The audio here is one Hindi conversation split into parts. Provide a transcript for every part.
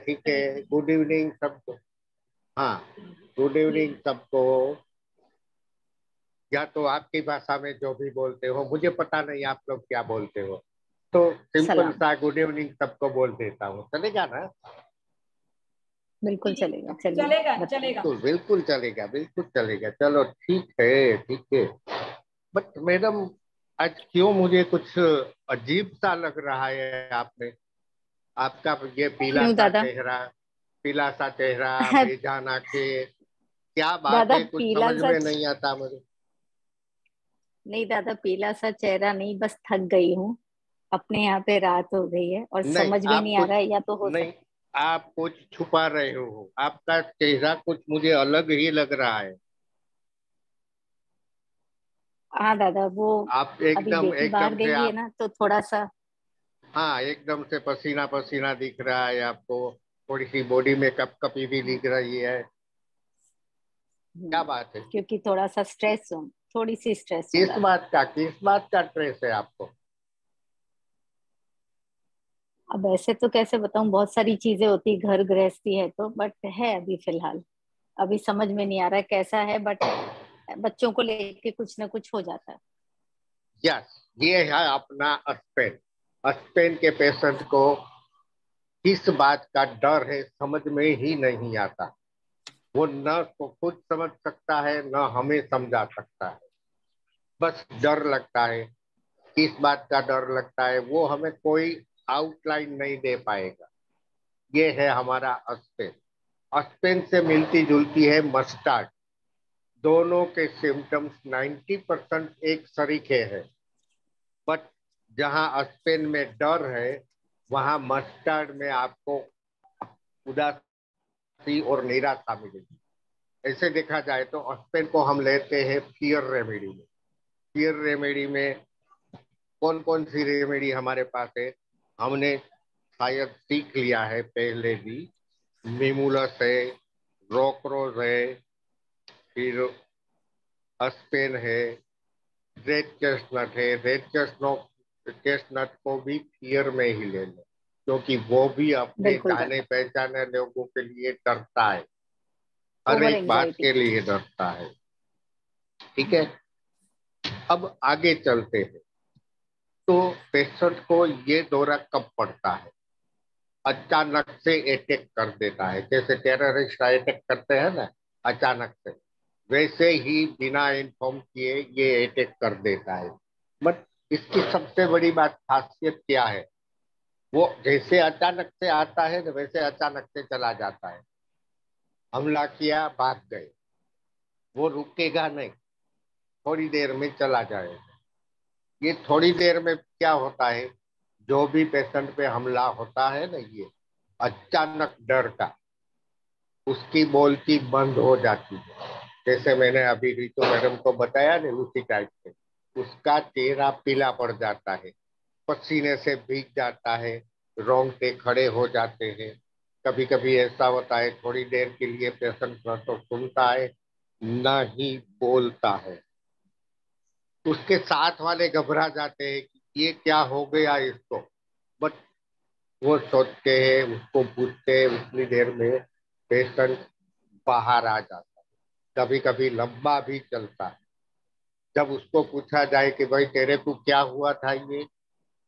ठीक है, गुड इवनिंग सबको। हाँ, गुड इवनिंग सबको। या तो आपकी भाषा में जो भी बोलते हो, मुझे पता नहीं आप लोग क्या बोलते हो, तो सिंपल सलाम। सा गुड इवनिंग सबको बोल देता हूँ, चलेगा ना? बिल्कुल चलेगा, चलिए चलेगा बताइए। चलेगा। बिल्कुल बिल्कुल चलेगा, बिल्कुल चलेगा, चलो ठीक है, ठीक है। बट मैडम, आज क्यों मुझे कुछ अजीब सा लग रहा है आपने? आपका ये पीला क्यों सा दादा? चेहरा, पीला सा चेहरा, बेजान आंखें, क्या बात दादा है? कुछ पीला समझ सा में नहीं आता मुझे। नहीं दादा, पीला सा चेहरा नहीं, बस थक गई हूँ। अपने यहाँ पे रात हो गई है और नहीं, समझ में आप नहीं आ कुछ रहा है, या तो हो नहीं, सकता। आप कुछ छुपा रहे हो, आपका चेहरा कुछ मुझे अलग ही लग रहा है। हाँ दादा, वो आप अभी एकदम बेटी बाहर एकदम से गई है आप, ना, तो थोड़ा सा। हाँ, एकदम से पसीना पसीना दिख रहा है आपको। थोड़ी सी बॉडी में कपकपी भी दिख रही है। क्या बात है? क्योंकि थोड़ा सा स्ट्रेस हूँ, थोड़ी सी स्ट्रेस हूँ किस दादा। बात का, किस बात का स्ट्रेस है आपको? अब ऐसे तो कैसे बताऊं, बहुत सारी चीजें होती, घर गृहस्थी है तो, बट है अभी फिलहाल। अभी समझ में नहीं आ रहा है कैसा है, बट बच्चों को लेके कुछ ना कुछ हो जाता है। यस, ये है अपना स्पेन। स्पेन के पेशेंट को किस बात का डर है समझ में ही नहीं आता। वो न तो खुद समझ सकता है, न हमें समझा सकता है। बस डर लगता है। किस बात का डर लगता है वो हमें कोई आउटलाइन नहीं दे पाएगा। ये है हमारा स्पेन। स्पेन से मिलती जुलती है मस्टर्ड। दोनों के सिम्टम्स 90% एक सरीखे हैं। बट जहाँ स्पेन में डर है, वहाँ मस्टर्ड में आपको उदासी और निराशा मिलेगी। ऐसे देखा जाए तो स्पेन को हम लेते हैं फियर रेमेडी में। फियर रेमेडी में कौन कौन सी रेमेडी हमारे पास है, हमने शायद सीख लिया है पहले भी। मिमुलस है, रोकरोज है, फिर स्पेन है, रेड चेस्टनट है। रेड चेस्टनट चेस्टनट को भी फियर में ही ले लो, क्योंकि वो भी अपने बिल्कुल जाने दादा। पहचाने लोगों के लिए डरता है। हर ओवर एक बात एंजाइटी। के लिए डरता है। ठीक है, अब आगे चलते हैं। तो पेशेंट को ये दौरा कब पड़ता है? अचानक से अटैक कर देता है, जैसे टेररिस्ट अटैक करते हैं ना, अचानक से, वैसे ही बिना इन्फॉर्म किए ये अटैक कर देता है। बट इसकी सबसे बड़ी बात, खासियत क्या है? वो जैसे अचानक से आता है ना, वैसे अचानक से चला जाता है। हमला किया, भाग गए, वो रुकेगा नहीं, थोड़ी देर में चला जाएगा। ये थोड़ी देर में क्या होता है, जो भी पेशेंट पे हमला होता है ना, ये अचानक डर का, उसकी बोलती बंद हो जाती है। जैसे मैंने अभी रितु मैडम को बताया ना, उसी टाइप से उसका चेहरा पीला पड़ जाता है, पसीने से भीग जाता है, रोंगटे खड़े हो जाते हैं। कभी कभी ऐसा होता है, थोड़ी देर के लिए पेशेंट न तो सुनता है, न ही बोलता है। उसके साथ वाले घबरा जाते हैं कि ये क्या हो गया इसको। बट वो सोचते हैं, उसको पूछते हैं, उतनी देर में पेशेंट बाहर आ जाता है। कभी कभी लंबा भी चलता है। जब उसको पूछा जाए कि भाई तेरे को क्या हुआ था, ये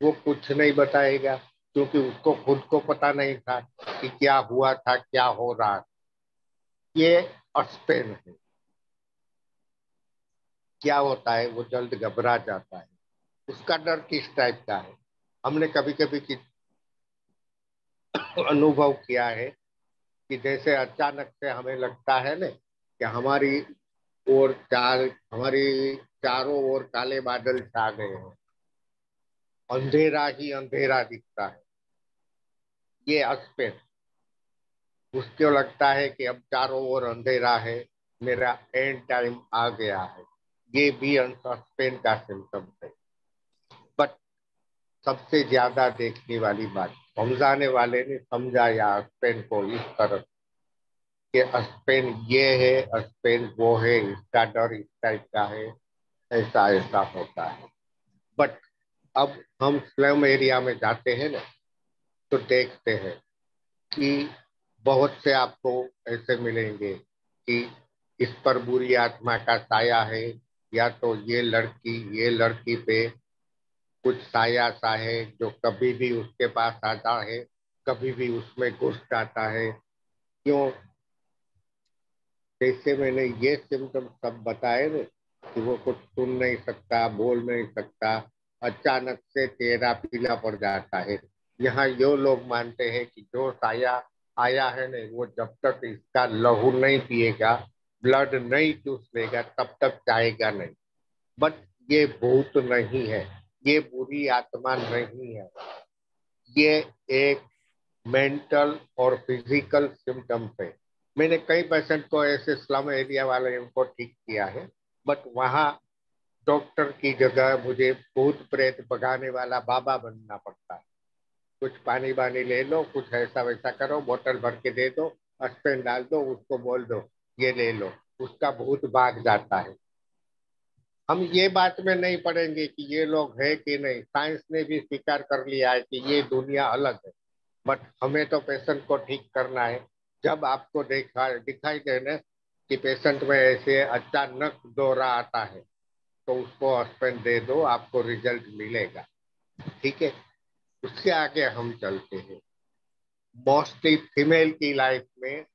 वो कुछ नहीं बताएगा, क्योंकि उसको खुद को पता नहीं था कि क्या हुआ था, क्या हो रहा था। ये स्पेन है। क्या होता है, वो जल्द घबरा जाता है। उसका डर किस टाइप का है, हमने कभी कभी अनुभव किया है कि जैसे अचानक से हमें लगता है ना कि ओर चार हमारी चारों ओर काले बादल छा गए हैं, अंधेरा ही अंधेरा दिखता है। ये स्पेन, उसको लगता है कि अब चारों ओर अंधेरा है, मेरा एंड टाइम आ गया है। ये भी स्पेन का सिम्टम है। बट सबसे ज्यादा देखने वाली बात, समझाने वाले ने समझाया स्पेन को इस तरह कि स्पेन ये है, स्पेन वो है, इसका डर इस टाइप का है, ऐसा ऐसा होता है। बट अब हम स्लम एरिया में जाते हैं ना, तो देखते हैं कि बहुत से आपको ऐसे मिलेंगे कि इस पर बुरी आत्मा का साया है, या तो ये लड़की पे कुछ साया सा है जो कभी भी उसके पास आता है, कभी भी उसमें घुस जाता है। क्यों? जैसे मैंने ये सिम्टम सब बताए ना, कि वो कुछ सुन नहीं सकता, बोल नहीं सकता, अचानक से चेहरा पीला पड़ जाता है। यहाँ यो लोग मानते हैं कि जो साया आया है ना, वो जब तक इसका लहू नहीं पिएगा, ब्लड नहीं चूस लेगा, तब तक जाएगा नहीं। बट ये भूत नहीं है, ये बुरी आत्मा नहीं है, ये एक मेंटल और फिजिकल सिम्टम्स है। मैंने कई पेशेंट को ऐसे स्लम एरिया वाले उनको ठीक किया है, बट वहाँ डॉक्टर की जगह मुझे भूत प्रेत भगाने वाला बाबा बनना पड़ता है। कुछ पानी वानी ले लो, कुछ ऐसा वैसा करो, बोतल भर के दे दो, स्पेन डाल दो, उसको बोल दो ये ले लो, उसका भूत भाग जाता है। हम ये बात में नहीं पढ़ेंगे कि ये लोग है कि नहीं, साइंस ने भी स्वीकार कर लिया है कि ये दुनिया अलग है। बट हमें तो पेशेंट को ठीक करना है। जब आपको देखा दिखाई देने कि पेशेंट में ऐसे अचानक दौरा आता है, तो उसको एस्पिरिन दे दो, आपको रिजल्ट मिलेगा। ठीक है, उसके आगे हम चलते हैं। मोस्टली फीमेल की लाइफ में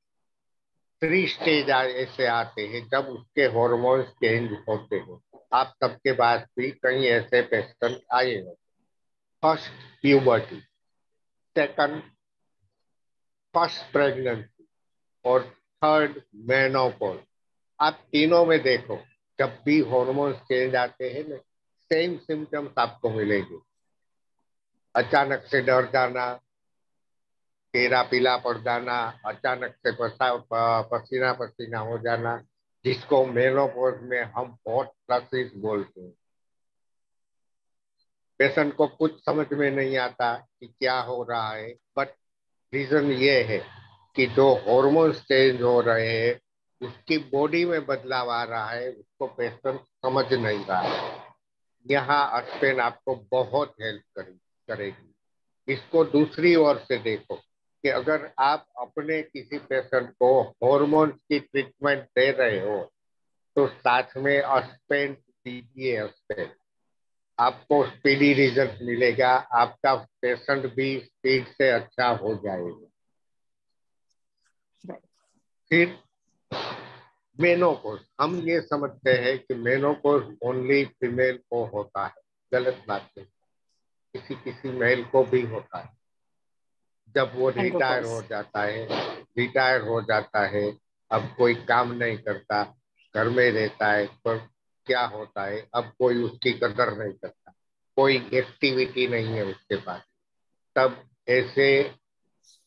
3 स्टेज ऐसे आते हैं जब उसके हॉर्मोन्स चेंज होते हैं। आप सबके पास भी कई ऐसे पेशेंट आए हैं। First, puberty. Second, first pregnancy. और थर्ड, मेनोपॉज। आप तीनों में देखो, जब भी हॉर्मोन्स चेंज आते हैं ना, सेम सिम्टम्स आपको मिलेंगे। अचानक से डर जाना, चेहरा पीला पड़ जाना, अचानक से पसीना पसीना हो जाना, जिसको मेनोपॉज में हम हॉट फ्लशेस बोलते हैं। पेशेंट को कुछ समझ में नहीं आता कि क्या हो रहा है, बट रीजन ये है कि जो हॉर्मोन्स चेंज हो रहे हैं, उसकी बॉडी में बदलाव आ रहा है, उसको पेशेंट समझ नहीं रहा है। यहाँ स्पेन आपको बहुत हेल्प करेगी। इसको दूसरी ओर से देखो कि अगर आप अपने किसी पेशेंट को हॉर्मोन की ट्रीटमेंट दे रहे हो, तो साथ में स्पेन दीजिए। स्पेन आपको स्पीडी रिजल्ट मिलेगा, आपका पेशेंट भी स्पीड से अच्छा हो जाएगा। फिर मेनोपॉज। हम ये समझते हैं कि मेनोपॉज ओनली फीमेल को होता है। गलत बात है, किसी किसी मेल को भी होता है। जब वो रिटायर मेनोपॉज। हो जाता है, रिटायर हो जाता है, अब कोई काम नहीं करता, घर में रहता है, पर क्या होता है, अब कोई उसकी कदर नहीं करता, कोई एक्टिविटी नहीं है उसके पास। तब ऐसे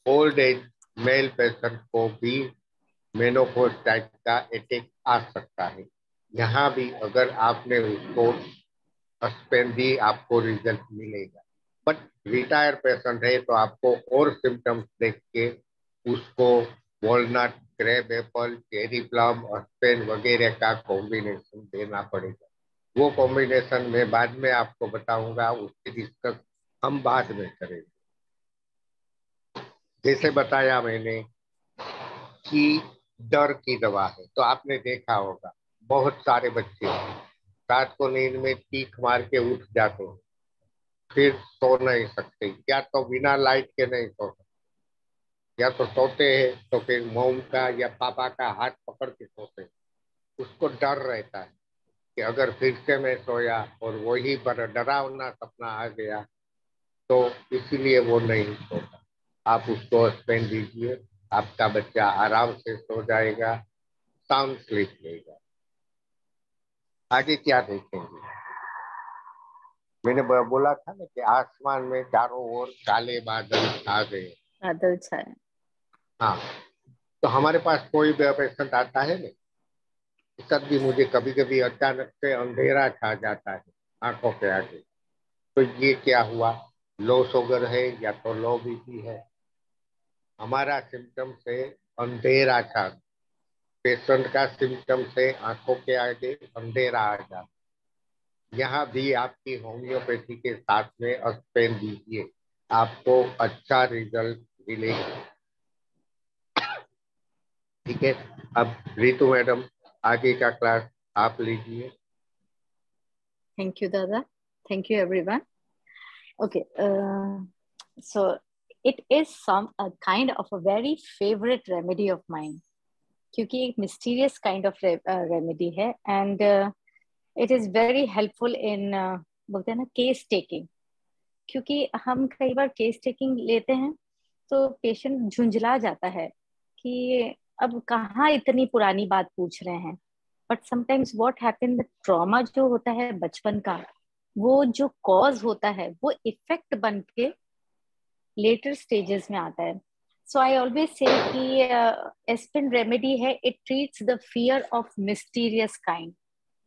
ओल्ड एज मेल पेशेंट को भी मेनोपॉज टाइप का अटैक आ सकता है। यहाँ भी अगर आपने उसको सस्पेंड दी, आपको रिजल्ट मिलेगा। बट रिटायर पेशेंट है तो आपको और सिम्टम्स देख के उसको walnut, grape apple, cherry plum, aspen वगैरह का कॉम्बिनेशन देना पड़ेगा। वो कॉम्बिनेशन मैं बाद में आपको बताऊंगा, उसकी डिस्कस हम बाद में करेंगे। जैसे बताया मैंने कि डर की दवा है, तो आपने देखा होगा बहुत सारे बच्चे रात को नींद में चीख मार के उठ जाते हैं, फिर सो नहीं सकते, या तो बिना लाइट के नहीं सो सकते, या तो सोते हैं तो फिर मोम का या पापा का हाथ पकड़ के सोते हैं। उसको डर रहता है कि अगर फिर से मैं सोया और वही पर डरावना सपना आ गया, तो इसलिए वो नहीं सोता। आप उसको स्पेन दीजिए, आपका बच्चा आराम से सो जाएगा, साउंड स्लीप लेगा। आगे क्या देखेंगे? मैंने बोला था ना कि आसमान में चारों ओर काले बादल आ गए। बादल छाए। हाँ, तो हमारे पास कोई भी पेशेंट आता है ना, तब भी मुझे कभी कभी अचानक से अंधेरा छा जाता है आंखों के आगे, तो ये क्या हुआ? लो शुगर है या तो लो बीपी है। हमारा सिम्टम से अंधेरा छा, पेशेंट का सिम्टम से आंखों के आगे अंधेरा आ जाता। यहाँ भी आपकी होम्योपैथी के साथ में स्पेन दीजिए, आपको अच्छा रिजल्ट मिलेगा। ठीक है, अब रितु मैडम आगे का क्लास आप लीजिए। थैंक यू दादा, thank you everyone. Okay, so it is some a kind of a very favorite remedy of mine, क्योंकि एक mysterious kind of remedy है, and it is very helpful in बोलते हैं ना केस टेकिंग। क्योंकि हम कई बार केस टेकिंग लेते हैं तो पेशेंट झुंझला जाता है कि अब कहाँ इतनी पुरानी बात पूछ रहे हैं। But sometimes what happen, trauma जो होता है बचपन का, वो जो कॉज होता है वो इफेक्ट बन के लेटर स्टेजेस में आता है। सो आई ऑलवेज से कि एस्पिन रेमेडी है, it treats the fear of mysterious kind.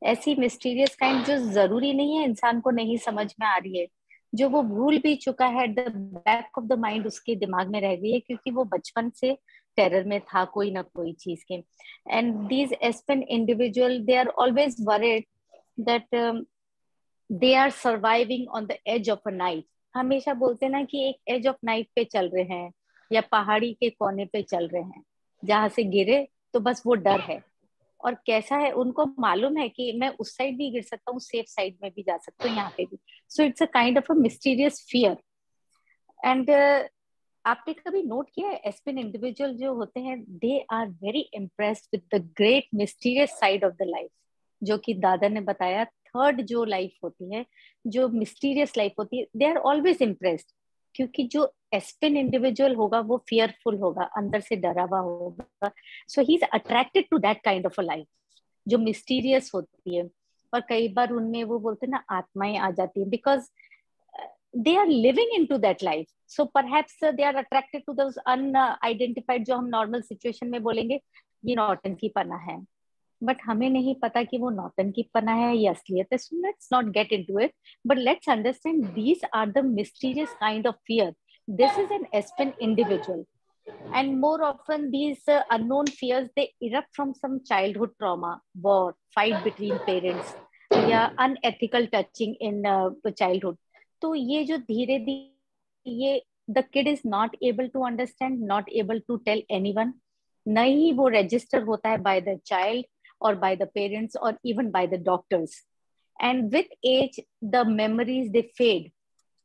ऐसी मिस्टीरियस काइंड जो जरूरी नहीं है इंसान को नहीं समझ में आ रही है, जो वो भूल भी चुका है, at the back of the mind उसके दिमाग में रह गई है, क्योंकि वो बचपन से टेरर में था कोई ना कोई चीज के। And these aspen individual, they are always worried that they are surviving on the edge of a knife. हमेशा बोलते ना कि एक एज ऑफ नाइफ पे चल रहे हैं, या पहाड़ी के कोने पे चल रहे हैं, जहां से गिरे तो बस वो डर है। और कैसा है, उनको मालूम है कि मैं उस साइड भी गिर सकता हूँ, सेफ साइड में भी जा सकता हूँ, यहाँ पे भी। So it's a kind of a mysterious fear. And आपने कभी नोट किया है, एस्पिन इंडिविजुअल जो होते हैं, they are very impressed with the great mysterious side of the life, जो कि दादा ने बताया थर्ड जो लाइफ होती है, जो मिस्टीरियस लाइफ होती है, दे आर ऑलवेज इम्प्रेस्ड। क्योंकि जो एस्पिन इंडिविजुअल होगा वो फियरफुल होगा, अंदर से डरा हुआ होगा। So he is attracted to that kind of a life जो मिस्टीरियस होती है। और कई बार उनमें वो बोलते हैं ना आत्माएं आ जाती है, because they are living into that life. So perhaps they are attracted to those unidentified, जो हम नॉर्मल सिचुएशन में बोलेंगे ये नौटंकी पना है, बट हमें नहीं पता कि वो नौटंकी पना है या असलियत है। So let's not get into it, but let's understand these are the mysterious kind of fear. This is an aspen individual, and more often these unknown fears, they erupt from some childhood trauma, war, fight between parents, या unethical touching in childhood। तो ये जो धीरे धीरे ये the kid is not able to understand, not able to tell anyone, न ही वो register होता है by the child or by the parents or even by the doctors, and with age the memories they fade।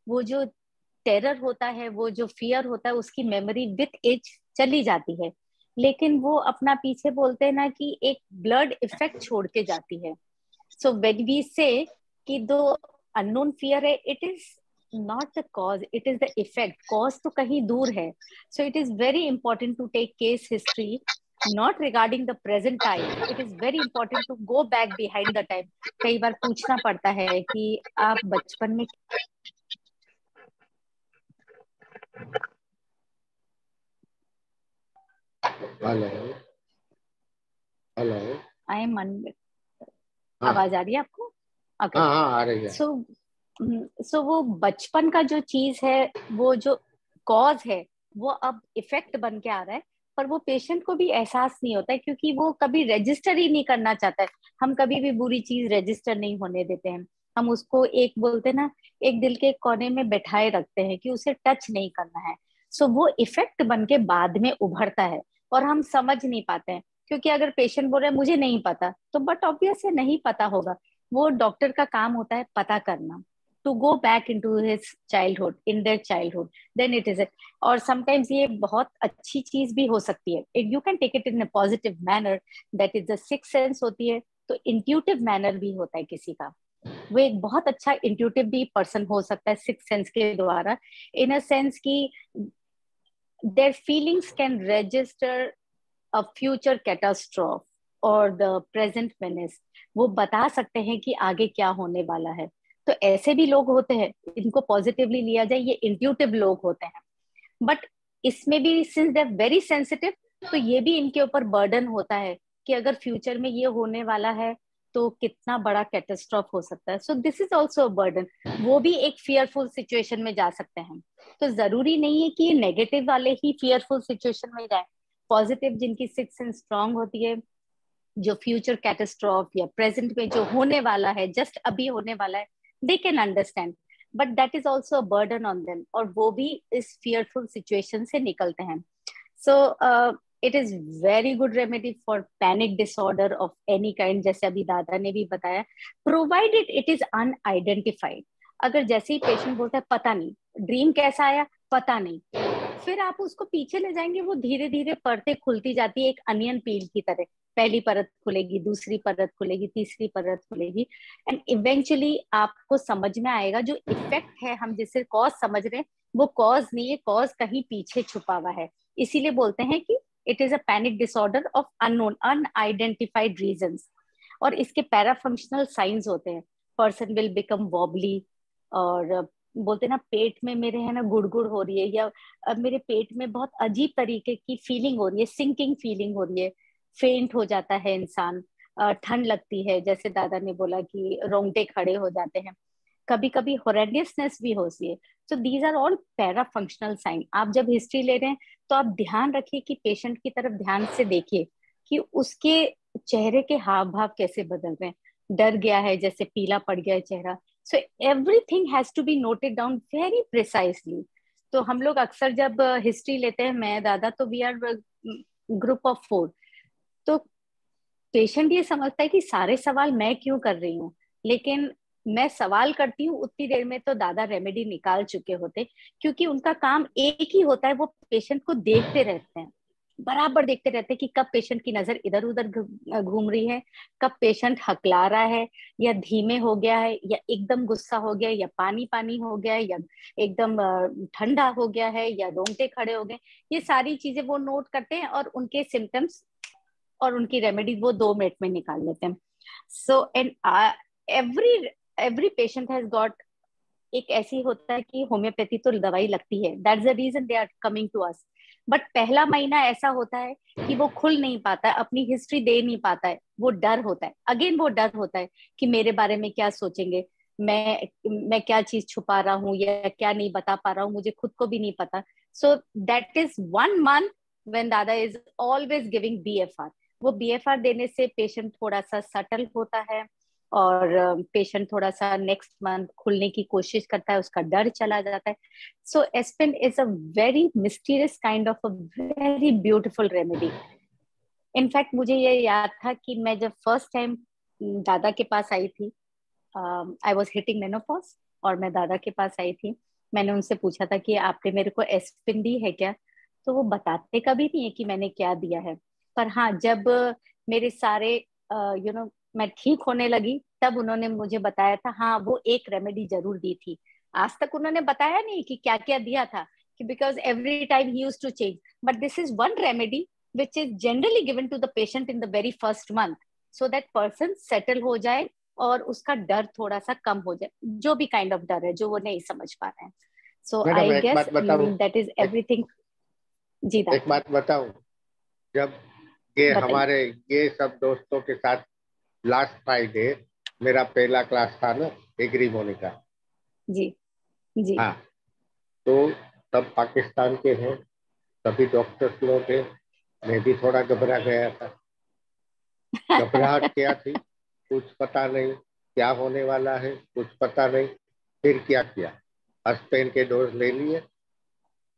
वो जो टेरर होता है, वो जो फियर होता है, उसकी मेमोरी विथ एज चली जाती है, लेकिन वो अपना पीछे बोलते हैं ना कि एक ब्लड इफेक्ट छोड़ के जाती है। सो व्हेन वी से कि दो अननोन फियर है, it is not the cause, it is the effect. Cause तो कहीं दूर है। So it is very important to take case history, not regarding the present time. It is very important to go back behind the time. कई बार पूछना पड़ता है कि आप बचपन में हेलो, हेलो, आई एम हाँ आवाज आ रही है आपको? ओके। हाँ हाँ, आ रही है। सो सो वो बचपन का जो चीज है, वो जो कॉज है, वो अब इफेक्ट बन के आ रहा है, पर वो पेशेंट को भी एहसास नहीं होता है, क्योंकि वो कभी रजिस्टर ही नहीं करना चाहता है। हम कभी भी बुरी चीज रजिस्टर नहीं होने देते हैं। हम उसको एक बोलते हैं ना, एक दिल के कोने में बैठाए रखते हैं कि उसे टच नहीं करना है। सो वो इफेक्ट बन के बाद में उभरता है, और हम समझ नहीं पाते हैं। क्योंकि अगर पेशेंट बोल रहे हैं मुझे नहीं पता, तो बट ऑब्वियस है नहीं पता होगा। वो डॉक्टर का काम होता है पता करना, to go back into his childhood, in their childhood, then it is. और समटाइम्स ये बहुत अच्छी चीज भी हो सकती है, you can take it in a positive manner, that is the six sense होती है। तो इंट्यूटिव मैनर भी होता है किसी का, वो एक बहुत अच्छा इंट्यूटिव भी पर्सन हो सकता है सिक्स सेंस के द्वारा, इन अ सेंस की their feelings can register a future catastrophe और द प्रेजेंट मेनेस। वो बता सकते हैं कि आगे क्या होने वाला है। तो ऐसे भी लोग होते हैं, इनको पॉजिटिवली लिया जाए, ये इंट्यूटिव लोग होते हैं। बट इसमें भी since they are very sensitive, तो ये भी इनके ऊपर बर्डन होता है कि अगर फ्यूचर में ये होने वाला है तो कितना बड़ा कैटास्ट्रॉफ हो सकता है। So this is also a burden. वो भी एक फियरफुल सिचुएशन में जा सकते हैं। तो जरूरी नहीं है कि नेगेटिव वाले ही फियरफुल सिचुएशन में जाए। पॉजिटिव जिनकी सिक्स सेंस स्ट्रांग होती है, जो फ्यूचर कैटास्ट्रॉफ या प्रेजेंट में जो होने वाला है, जस्ट अभी होने वाला है, they can understand, but that is also a burden on them, और वो भी इस फियरफुल सिचुएशन से निकलते हैं। सो it is very good remedy for panic disorder of any kind, जैसे अभी दादा ने भी बताया, प्रोवाइडेड इट इज अनआइडेंटिफाइड। अगर जैसे ही पेशेंट बोलता है पता नहीं, ड्रीम कैसा आया पता नहीं, फिर आप उसको पीछे ले जाएंगे, वो धीरे धीरे परतें खुलती जाती है एक अनियन पील की तरह। पहली परत खुलेगी, दूसरी परत खुलेगी, तीसरी परत खुलेगी, एंड इवेंचुअली आपको समझ में आएगा जो इफेक्ट है, हम जिसे कॉज समझ रहे हैं वो कॉज नहीं है, कॉज कहीं पीछे छुपा हुआ है। इसीलिए बोलते हैं कि it is a panic disorder of unknown unidentified reasons. और इसके पैराफंक्शनल साइंस होते हैं, पर्सन विल बिकम वॉबली, और बोलते हैं ना पेट में मेरे है ना गुड़गुड़ हो रही है, या मेरे पेट में बहुत अजीब तरीके की फीलिंग हो रही है, सिंकिंग फीलिंग हो रही है, फेंट हो जाता है इंसान, ठंड लगती है, जैसे दादा ने बोला कि रोंगटे खड़े हो जाते हैं, कभी कभी हॉरेंडियसनेस भी होती है। So these are all para functional sign. आप जब हिस्ट्री ले रहे हैं तो आप ध्यान रखिए कि पेशेंट की तरफ ध्यान से देखिए कि उसके चेहरे के हाव भाव कैसे बदल रहे हैं, डर गया है जैसे पीला पड़ गया है चेहरा। So everything has to be noted down very precisely. तो हम लोग अक्सर जब हिस्ट्री लेते हैं, मैं दादा, तो वी आर ग्रुप ऑफ 4। तो पेशेंट ये समझता है कि सारे सवाल मैं क्यों कर रही हूँ, लेकिन मैं सवाल करती हूँ उतनी देर में तो दादा रेमेडी निकाल चुके होते, क्योंकि उनका काम एक ही होता है, वो पेशेंट को देखते रहते हैं, बराबर देखते रहते हैं कि कब पेशेंट की नजर इधर उधर घूम रही है, कब पेशेंट हकला रहा है, या धीमे हो गया है, या एकदम गुस्सा हो गया है, या पानी पानी हो गया है, या एकदम ठंडा हो गया है, या रोंगटे खड़े हो गए। ये सारी चीजें वो नोट करते हैं और उनके सिम्टम्स और उनकी रेमेडी वो 2 मिनट में निकाल लेते हैं। So and every every patient has got, एक ऐसी होता है कि होम्योपैथी तो दवाई लगती है, that's the reason they are coming to us. But पहला महीना ऐसा होता है कि वो खुल नहीं पाता है, अपनी हिस्ट्री दे नहीं पाता है, वो डर होता है, अगेन वो डर होता है कि मेरे बारे में क्या सोचेंगे, मैं क्या चीज छुपा रहा हूँ या क्या नहीं बता पा रहा हूँ, मुझे खुद को भी नहीं पता। So that is 1 month when दादा इज ऑलवेज गिविंग बीएफआर। वो बीएफआर देने से पेशेंट थोड़ा सा सटल होता है, और पेशेंट थोड़ा सा नेक्स्ट मंथ खुलने की कोशिश करता है, उसका डर चला जाता है। So aspen is a very mysterious kind of a very beautiful remedy. In fact मुझे ये याद था कि मैं जब फर्स्ट टाइम दादा के पास आई थी, आई वॉज हिटिंग मेनोपॉज, और मैं दादा के पास आई थी, मैंने उनसे पूछा था कि आपने मेरे को एस्पिन दी है क्या। तो वो बताते कभी नहीं है कि मैंने क्या दिया है, पर हाँ जब मेरे सारे मैं ठीक होने लगी, तब उन्होंने मुझे बताया था, हाँ वो एक रेमेडी जरूर दी थी। आज तक उन्होंने बताया नहीं कि क्या क्या दिया था, कि because every time he used to change, but this is one remedy which is generally given to the patient in the very first month, so that person settle हो जाए और उसका डर थोड़ा सा कम हो जाए, जो भी काइंड ऑफ डर है जो वो नहीं समझ पा रहे हैं। सो मैडम आई एक गेस बात बताऊं, दैट इज एक, एवरीथिंग। जी एक दादा बात बताऊं। जब ये बताइए। हमारे ये सब दोस्तों के साथ लास्ट फ्राइडे मेरा पहला क्लास था ना, एग्री मोनिका। जी जी। हाँ, तो सब पाकिस्तान के हैं, सभी डॉक्टर्स लोग हैं। मैं भी थोड़ा घबरा गया था। घबराहट क्या थी, कुछ पता नहीं क्या होने वाला है, कुछ पता नहीं। फिर क्या किया, एस्पिरिन के डोज ले लिए,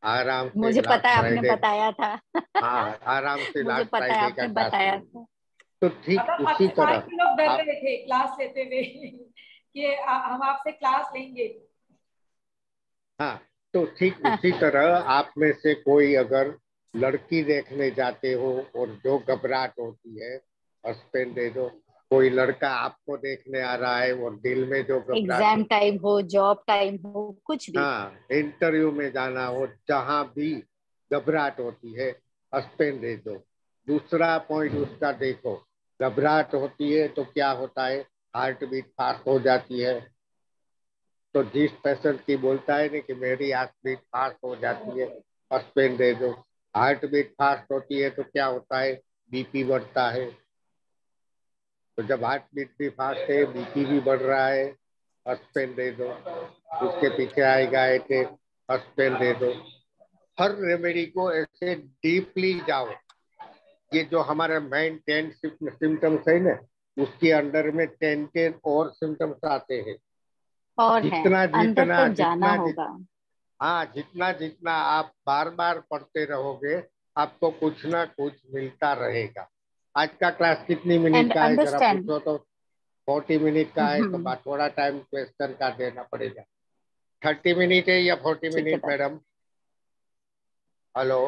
आराम से मुझे पता लास्ट है, आपने फ्राइडे। बताया था। हाँ, आराम से मुझे लास्ट पता है, फ्राइडे का आपने क्लास बताया लिए। था। तो ठीक मतलब उसी पाकिस्तान तरह के लोग डर आप, रहे थे क्लास लेते हुए कि हम आपसे क्लास लेंगे। हाँ, तो ठीक उसी तरह आप में से कोई अगर लड़की देखने जाते हो और जो घबराहट होती है, एस्पिरिन दे दो। कोई लड़का आपको देखने आ रहा है और दिल में जो घबराहट एग्जाम होती है, टाइम हो, जॉब टाइम हो, कुछ भी। हाँ, इंटरव्यू में जाना हो, जहां भी घबराहट होती है, एस्पिरिन दे दो। दूसरा पॉइंट उसका देखो, घबराहट होती है तो क्या होता है, हार्ट बीट फास्ट हो जाती है। तो जिस पेशेंट की बोलता है ना कि मेरी हार्ट बीट फास्ट हो जाती है, एस्पिरिन दे दो। हार्ट बीट फास्ट होती है तो क्या होता है, बीपी बढ़ता है। तो जब हार्ट बीट भी फास्ट है, बीपी भी बढ़ रहा है, एस्पिरिन दे दो। उसके पीछे आएगा अटैक, एस्पिरिन दे दो। हर रेमेडी को ऐसे डीपली जाओ। ये जो हमारे मेन 10 सिम्टम्स है ना, उसके अंडर में 10 और सिम्टम्स आते हैं। और है, जितना अंदर जितना तक जाना जितना होगा। हाँ, जितना जितना आप बार बार पढ़ते रहोगे, आपको कुछ ना कुछ मिलता रहेगा। आज का क्लास कितनी मिनट एंड का है जरा अंडरस्टैंड। पूछो तो। 40 मिनट का है तो बाद थोड़ा टाइम क्वेश्चन का देना पड़ेगा। 30 मिनट है या 40 ठीक है मिनट दादा। मैडम? हेलो।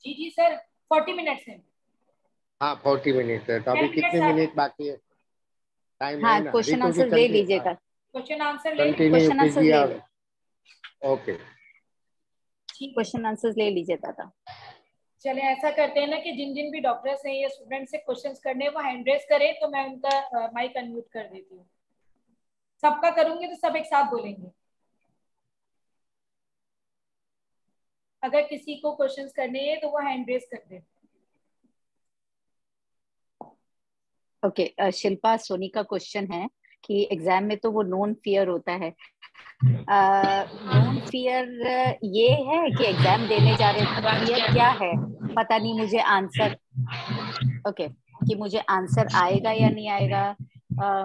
जी जी सर, 40 मिनट्स है। हाँ 40 मिनट है, तो अभी 10 मिनट्स कितनी है। मिनट बाकी है? टाइम है हाँ, ना? क्वेश्चन रितु जी आंसर ले कंटिन्यू, लीजिएगा। क्वेश्चन आंसर ले लीजिए। कंटिन्यू क्वेश्चन आंसर कीजिए ले और ली ओके। ठीक है। क्वेश्चन आंसर ले लीजिए दादा। चले ऐसा करते हैं ना कि जिन जिन भी डॉक्टर्स हैं या स्टूडेंट से क्वेश्चंस करने हैं वो हैंड रेस करें, तो मैं उनका माइक अनम्यूट कर देती हूँ। सबका करूंगी तो सब एक साथ बोलेंगे। अगर किसी को क्वेश्चंस करने हैं तो वो हैंड रेस कर दे। ओके, शिल्पा सोनी का क्वेश्चन है कि एग्जाम में तो वो नोन फियर होता है। नोन फियर ये है कि एग्जाम देने जा रहे हैं, बट फियर क्या है? पता नहीं मुझे आंसर, ओके, कि मुझे आंसर आएगा या नहीं आएगा,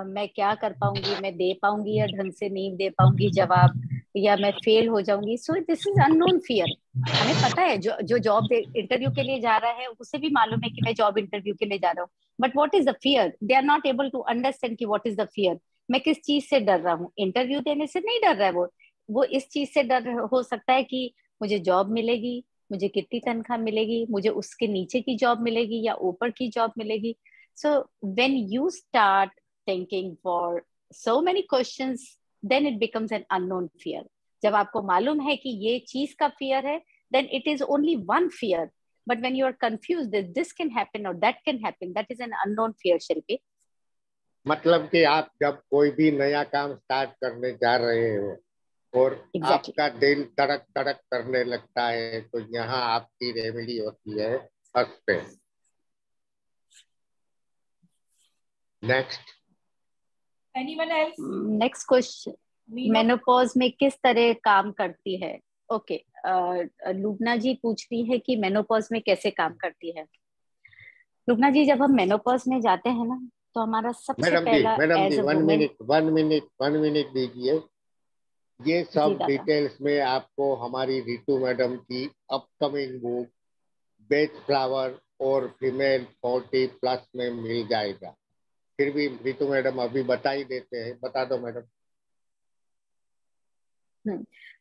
मैं क्या कर पाऊंगी, मैं दे पाऊंगी या ढंग से नहीं दे पाऊंगी जवाब, या मैं फेल हो जाऊंगी। So this is unknown fear. हमें पता है जो जो जॉब इंटरव्यू के लिए जा रहा है उसे भी मालूम है कि मैं जॉब इंटरव्यू के लिए जा रहा हूँ, but what is the fear? They are not able to understand कि व्हाट इज द फियर। मैं किस चीज से डर रहा हूँ? इंटरव्यू देने से नहीं डर रहा है वो इस चीज से डर हो सकता है कि मुझे जॉब मिलेगी, मुझे कितनी तनख्वाह मिलेगी, मुझे उसके नीचे की जॉब मिलेगी या ऊपर की जॉब मिलेगी। So when you start thinking for so many questions, then it becomes an unknown fear. जब आपको मालूम है कि ये चीज का फियर है, then it is only one fear. But when you are confused that this can happen और that can happen, that is an unknown fear, Shilpi. मतलब कि आप जब कोई भी नया काम स्टार्ट करने जा रहे हो और एग्जैक्टली। आपका दिल धड़क धड़क करने लगता है, तो यहाँ आपकी रेमेडी होती है suspense. Next. Anyone else? Next question, Meeno. Menopause में किस तरह काम करती है? ओके, लुबना जी पूछ रही है कि मेनोपॉज में कैसे काम करती है। लुबना जी, जब हम मेनोपॉज में जाते हैं ना, तो हमारा सबसे पहला madam ji as a one women. Minute, one minute दीजिए। ये जी सब दादा। डिटेल्स में आपको हमारी रितु मैडम की अपकमिंग बुक बेच फ्लावर और फीमेल 40+ में मिल जाएगा। फिर भी रितु मैडम अभी बता ही देते हैं, बता दो मैडम।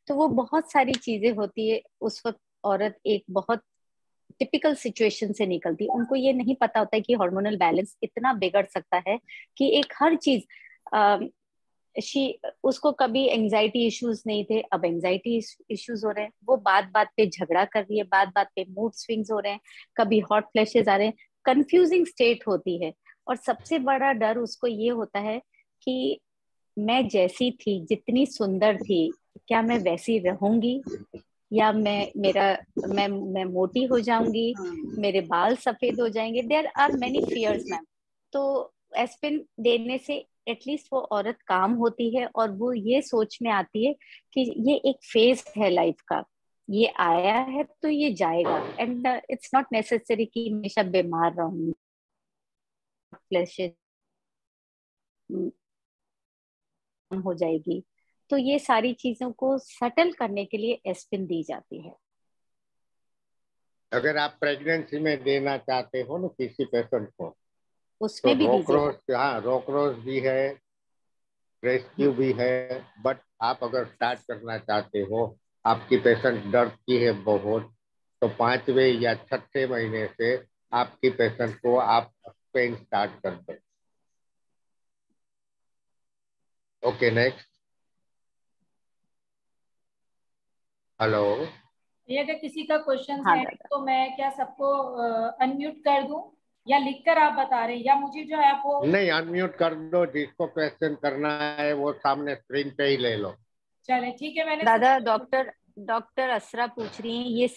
तो वो बहुत सारी चीजें होती है उस वक्त। औरत एक बहुत टिपिकल सिचुएशन से निकलती है, उनको ये नहीं पता होता है कि हार्मोनल बैलेंस इतना बिगड़ सकता है कि एक हर चीज, शी उसको कभी एंजाइटी इश्यूज नहीं थे, अब एंजाइटी इश्यूज हो रहे हैं, वो बात बात पे झगड़ा कर रही है, बात बात पे मूड स्विंग्स हो रहे हैं, कभी हॉट फ्लैशेस आ रहे हैं, कंफ्यूजिंग स्टेट होती है। और सबसे बड़ा डर उसको ये होता है कि मैं जैसी थी, जितनी सुंदर थी, क्या मैं वैसी रहूंगी, या मैं मोटी हो जाऊंगी, मेरे बाल सफेद हो जाएंगे। There are many fears ma'am. तो एस्पिन देने से एटलीस्ट वो औरत काम होती है और वो ये सोच में आती है कि ये एक फेज है लाइफ का, ये आया है तो ये जाएगा, एंड इट्स नॉट नेसेसरी कि हमेशा बीमार रहूं, फ्लैश हो जाएगी। तो ये सारी चीजों को सेटल करने के लिए एस्पिन दी जाती है। अगर आप प्रेगनेंसी में देना चाहते हो ना किसी पेशेंट को, तो उसमें भी दीजिएगा। रोकरोज, हाँ रोकरोज भी है, रेस्क्यू हम्म, भी है। बट आप अगर स्टार्ट करना चाहते हो, आपकी पेशेंट डरती है बहुत, तो 5वें या 6ठे महीने से आपकी पेशेंट को आप पेन स्टार्ट कर दो। Okay next. हेलो। ये अगर किसी का क्वेश्चन हाँ है दादा। तो मैं क्या सबको अनम्यूट कर दूं, या लिखकर आप बता रहे हैं, या मुझे जो है वो। नहीं, अनम्यूट कर दो, जिसको क्वेश्चन करना है वो सामने स्क्रीन पे ही ले लो। चले ठीक है, मैंने दादा, सबको। डॉक्टर डॉक्टर असरा पूछ रही हैं, ये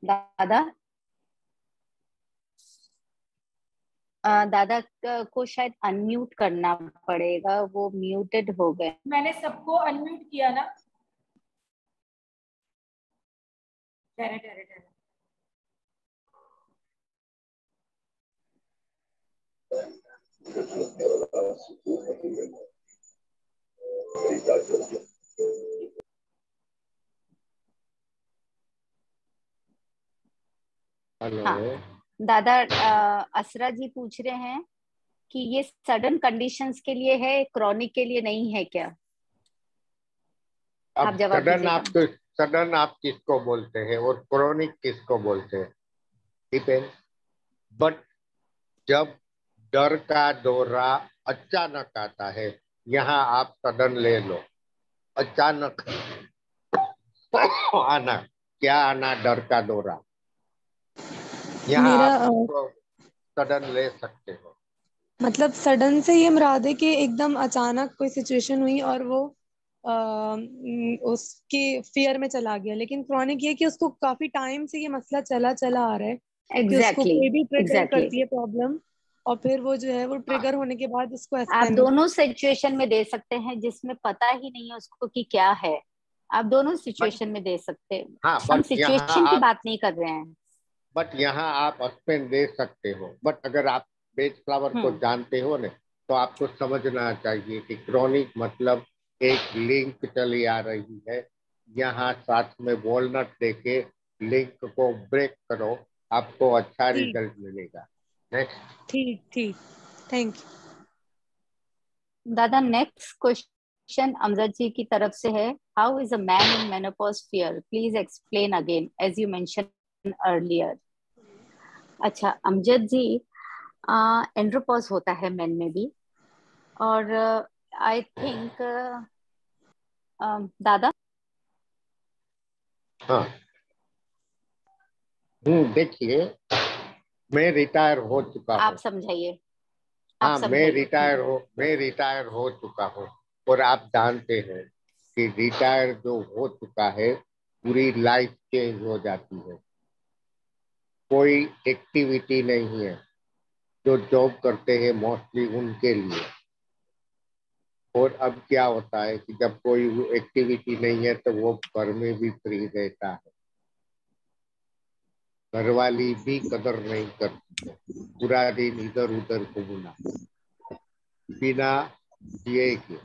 दादा, दादा को शायद अनम्यूट करना पड़ेगा, वो म्यूटेड हो गए। मैंने सबको अनम्यूट किया ना। ठहरे ठहरे ठहरे। हेलो। हाँ दादा, असरा जी पूछ रहे हैं कि ये सडन कंडीशंस के लिए है, क्रॉनिक के लिए नहीं है क्या? अब आप जवाब दीजिएगा। सडन आप किसको बोलते हैं और क्रोनिक किसको बोलते हैं? डिपेंड। बट जब डर का दौरा अचानक आता है, यहाँ आप सडन ले लो। अचानक आना, क्या आना? डर का दौरा। यहाँ मेरा आप सडन ले सकते हो। मतलब सडन से ये मुराद है कि एकदम अचानक कोई सिचुएशन हुई और वो उसके फियर में चला गया। लेकिन क्रॉनिक ये कि उसको काफी टाइम से ये मसला चला आ रहा है कि उसको एग्जैक्टली कोई भी ट्रिगर एग्जैक्टली। करती है प्रॉब्लम, और फिर वो जो है वो ट्रिगर होने के बाद उसको आप एक्सटेंड। दोनों सिचुएशन में दे सकते हैं जिसमें पता ही नहीं है उसको कि क्या है। आप दोनों बट सिचुएशन में दे सकते हैं। हाँ, हम बट सिचुएशन की बात नहीं कर रहे हैं। यहाँ आप स्पेन दे सकते हो। बट अगर आप बेज फ्लावर को जानते हो ना, तो आपको समझना चाहिए कि क्रोनिक मतलब एक लिंक चली आ रही है। यहाँ साथ में वॉलनट देके लिंक को ब्रेक करो, आपको अच्छा ठीक रिजल्ट मिलेगा। नेक्स्ट। ठीक ठीक, थैंक यू दादा, नेक्स्ट क्वेश्चन अमजद जी की तरफ से है। How is a man in menopause fear? Please explain again as you mention earlier. अच्छा अमजद जी, एंड्रोपॉज होता है मेन में भी, और आई थिंक दादा। हाँ, देखिए, मैं रिटायर हो चुका आप हूँ। समझाइए, आप हाँ, समझाइए। मैं रिटायर हो चुका हूँ। और आप जानते हैं कि रिटायर जो हो चुका है, पूरी लाइफ चेंज हो जाती है। कोई एक्टिविटी नहीं है। जो जॉब करते हैं मोस्टली उनके लिए। और अब क्या होता है कि जब कोई एक्टिविटी नहीं है तो वो घर में भी फ्री रहता है। घरवाली भी कदर नहीं करती है। पूरा दिन इधर उधर घूमना बिना किए के।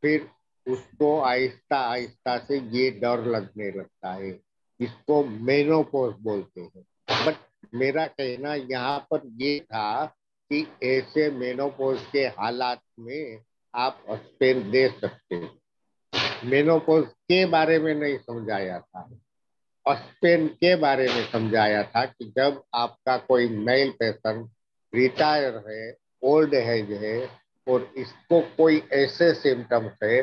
फिर उसको आहिस्ता आहिस्ता से ये डर लगने लगता है। इसको मेनोपॉज बोलते हैं। बट मेरा कहना यहाँ पर ये था कि ऐसे मेनोपॉज के हालात में आप स्पेन दे सकते हैं। मेनोपॉज के बारे में नहीं समझाया था, स्पेन के बारे में समझाया था कि जब आपका कोई मेल पेशेंट रिटायर है, ओल्ड एज है, और इसको कोई ऐसे सिम्टम्स है,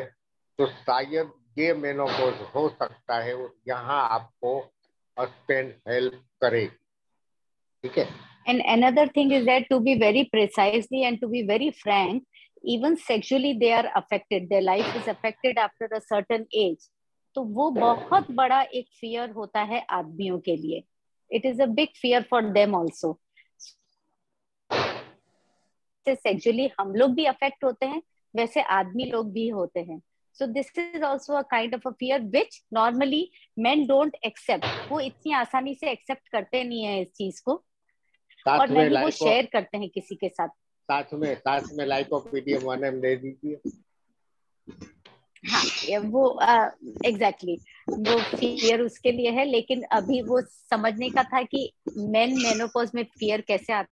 तो शायद ये मेनोपॉज हो सकता है। और यहाँ आपको स्पेन हेल्प करेगी। ठीक है। And another thing is that, to be very precisely and to be very frank, even sexually they are affected. Their life is affected after a certain age. तो वो बहुत बड़ा एक फियर होता है आदमियों के लिए. It is a big fear for them also. Sexually हम लोग भी अफेक्ट होते हैं, वैसे आदमी लोग भी होते हैं. So this is also a kind of a fear which normally men don't accept. वो इतनी आसानी से एक्सेप्ट करते नहीं है इस चीज को, और न ही वो शेयर करते हैं किसी के साथ. साथ में लाइकोपीडियम 1M दे दीजिए। हाँ, वो एग्जैक्टली वो फियर उसके लिए है. लेकिन अभी वो समझने का था कि मेन मेनोपॉज में फियर कैसे आता